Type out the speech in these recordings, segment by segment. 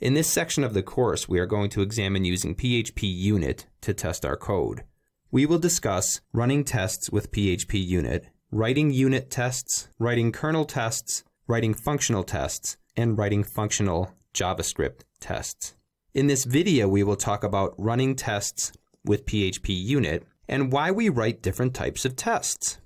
In this section of the course, we are going to examine using PHP Unit to test our code. We will discuss running tests with PHP Unit, writing unit tests, writing kernel tests, writing functional tests, and writing functional JavaScript tests. In this video, we will talk about running tests with PHP Unit and why we write different types of tests.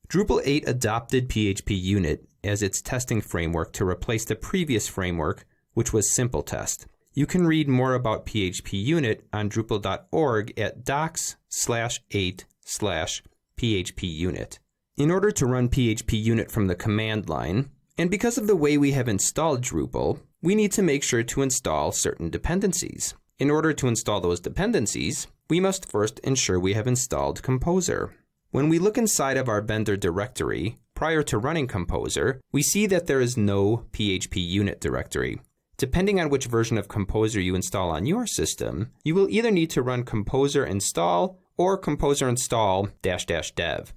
Drupal 8 adopted PHP Unit as its testing framework to replace the previous framework, which was Simple Test. You can read more about PHP Unit on drupal.org at docs/8/PHP Unit. In order to run PHP Unit from the command line, and because of the way we have installed Drupal, we need to make sure to install certain dependencies. In order to install those dependencies, we must first ensure we have installed Composer. When we look inside of our vendor directory, prior to running Composer, we see that there is no PHP Unit directory. Depending on which version of Composer you install on your system, you will either need to run composer install or composer install --dev.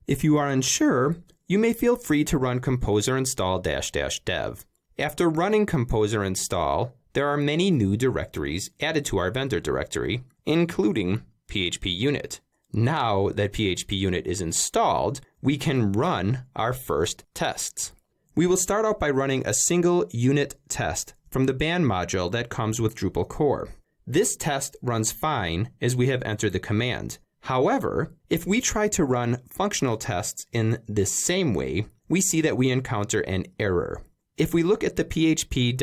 If you are unsure, you may feel free to run composer install --dev. After running composer install, there are many new directories added to our vendor directory, including PHP Unit. Now that PHP Unit is installed, we can run our first tests. We will start out by running a single unit test from the ban module that comes with Drupal core. This test runs fine as we have entered the command. However, if we try to run functional tests in this same way, we see that we encounter an error. If we look at the php.xml.dist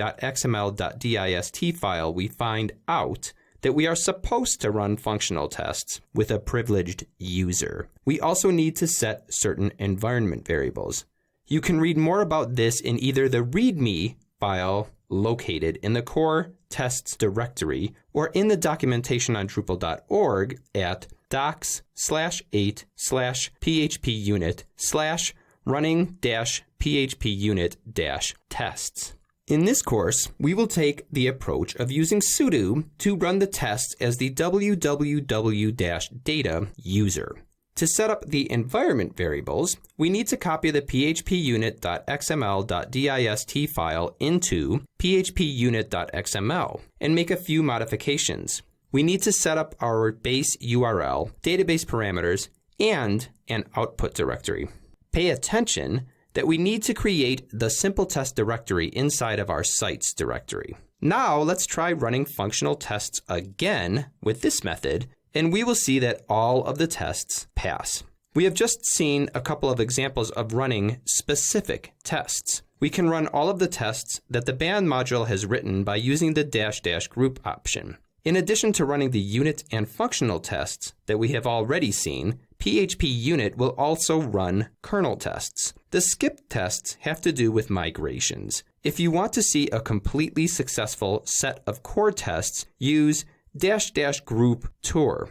file, we find out that we are supposed to run functional tests with a privileged user. We also need to set certain environment variables. You can read more about this in either the README file located in the core tests directory or in the documentation on drupal.org at docs/8/phpunit/running-phpunit-tests. In this course, we will take the approach of using sudo to run the tests as the www-data user. To set up the environment variables, we need to copy the phpunit.xml.dist file into phpunit.xml and make a few modifications. We need to set up our base URL, database parameters, and an output directory. Pay attention that we need to create the simple test directory inside of our sites directory. Now let's try running functional tests again with this method, and we will see that all of the tests pass. We have just seen a couple of examples of running specific tests. We can run all of the tests that the ban module has written by using the --" group option. In addition to running the unit and functional tests that we have already seen, PHP Unit will also run kernel tests. The skip tests have to do with migrations. If you want to see a completely successful set of core tests, use --" group tour.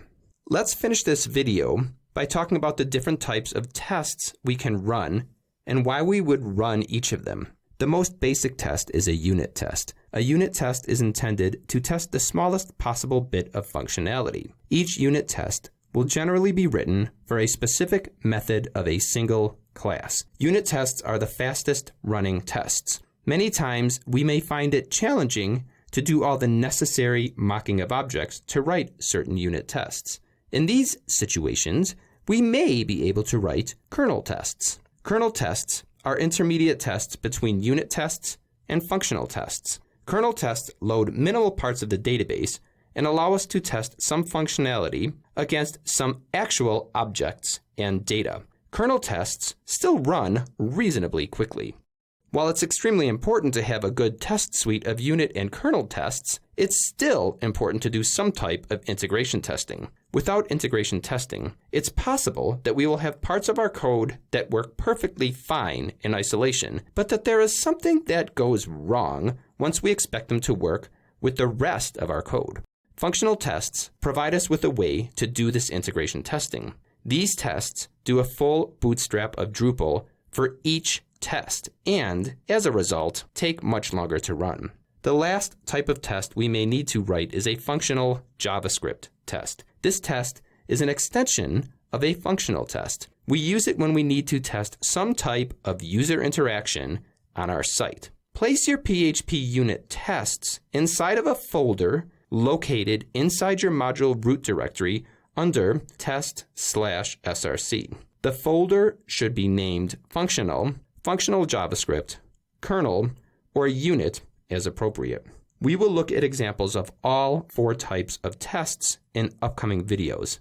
Let's finish this video by talking about the different types of tests we can run and why we would run each of them. The most basic test is a unit test. A unit test is intended to test the smallest possible bit of functionality. Each unit test will generally be written for a specific method of a single class. Unit tests are the fastest running tests. Many times we may find it challenging to do all the necessary mocking of objects to write certain unit tests. In these situations, we may be able to write kernel tests. Kernel tests are intermediate tests between unit tests and functional tests. Kernel tests load minimal parts of the database and allow us to test some functionality against some actual objects and data. Kernel tests still run reasonably quickly. While it's extremely important to have a good test suite of unit and kernel tests, it's still important to do some type of integration testing. Without integration testing, it's possible that we will have parts of our code that work perfectly fine in isolation, but that there is something that goes wrong once we expect them to work with the rest of our code. Functional tests provide us with a way to do this integration testing. These tests do a full bootstrap of Drupal for each test and, as a result, take much longer to run. The last type of test we may need to write is a functional JavaScript test. This test is an extension of a functional test. We use it when we need to test some type of user interaction on our site. Place your PHP Unit tests inside of a folder located inside your module root directory under test/src. The folder should be named functional, functional JavaScript, kernel, or unit as appropriate. We will look at examples of all 4 types of tests in upcoming videos.